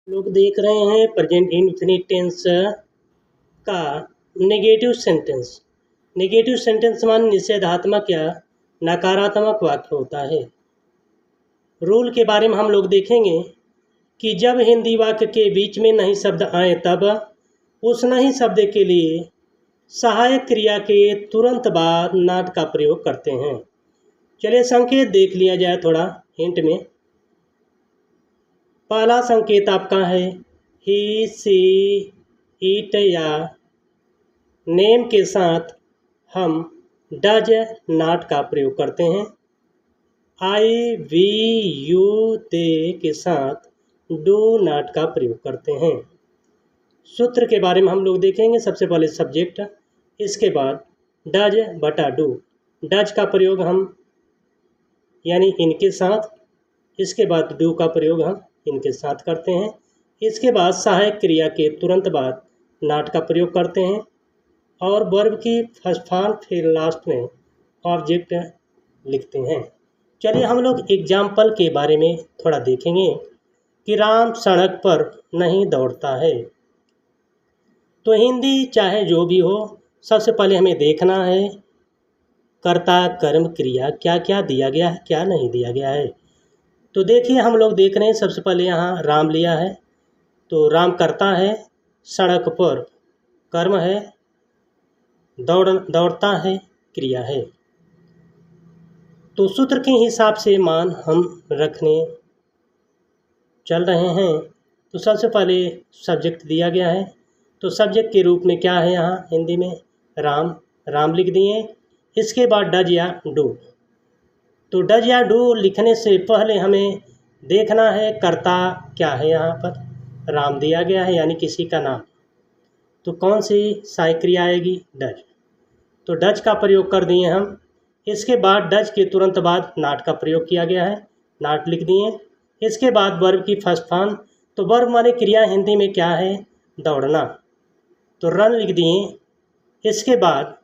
लोग देख रहे हैं प्रेजेंट इंडेफिनिट टेंस का नेगेटिव सेंटेंस। नेगेटिव सेंटेंस मान निषेधात्मक या नकारात्मक वाक्य होता है। रूल के बारे में हम लोग देखेंगे कि जब हिंदी वाक्य के बीच में नहीं शब्द आए तब उस नहीं शब्द के लिए सहायक क्रिया के तुरंत बाद नॉट का प्रयोग करते हैं। चलिए संकेत देख लिया जाए थोड़ा हिंट में। पहला संकेत आपका है ही, सी, इट या नेम के साथ हम डज नॉट का प्रयोग करते हैं। आई, वी, यू, दे के साथ डू नॉट का प्रयोग करते हैं। सूत्र के बारे में हम लोग देखेंगे। सबसे पहले सब्जेक्ट, इसके बाद डज बटा डू। डज का प्रयोग हम यानी इनके साथ, इसके बाद डू का प्रयोग हम इनके साथ करते हैं। इसके बाद सहायक क्रिया के तुरंत बाद नॉट का प्रयोग करते हैं और वर्ब की फर्स्ट फॉर्म फिर लास्ट में ऑब्जेक्ट लिखते हैं। चलिए हम लोग एग्जाम्पल के बारे में थोड़ा देखेंगे कि राम सड़क पर नहीं दौड़ता है। तो हिंदी चाहे जो भी हो, सबसे पहले हमें देखना है कर्ता कर्म क्रिया क्या क्या दिया गया है, क्या नहीं दिया गया है। तो देखिए हम लोग देख रहे हैं, सबसे पहले यहाँ राम लिया है, तो राम करता है, सड़क पर कर्म है, दौड़ता है क्रिया है। तो सूत्र के हिसाब से मान हम रखने चल रहे हैं। तो सबसे पहले सब्जेक्ट दिया गया है, तो सब्जेक्ट के रूप में क्या है यहाँ हिंदी में राम, राम लिख दिए। इसके बाद डज या डू। तो डज या डू लिखने से पहले हमें देखना है कर्ता क्या है। यहाँ पर राम दिया गया है यानी किसी का नाम, तो कौन सी सहायक क्रिया आएगी, डज। तो डज का प्रयोग कर दिए हम। इसके बाद डज के तुरंत बाद नॉट का प्रयोग किया गया है, नॉट लिख दिए। इसके बाद वर्ब की फर्स्ट फॉर्म, तो वर्ब माने क्रिया हिंदी में क्या है, दौड़ना, तो रन लिख दिए। इसके बाद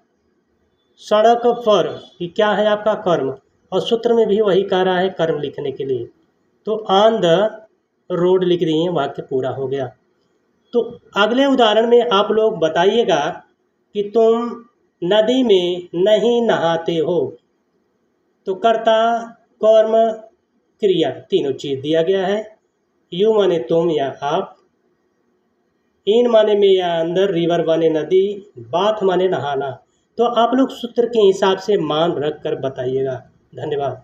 सड़क पर ये क्या है आपका कर्म, और सूत्र में भी वही कह रहा है कर्म लिखने के लिए, तो ऑन द रोड लिख दिए, वाक्य पूरा हो गया। तो अगले उदाहरण में आप लोग बताइएगा कि तुम नदी में नहीं नहाते हो। तो कर्ता कर्म क्रिया तीनों चीज़ दिया गया है। यू माने तुम या आप, इन माने में या अंदर, रिवर माने नदी, बाथ माने नहाना। तो आप लोग सूत्र के हिसाब से मान रख कर बताइएगा। धन्यवाद।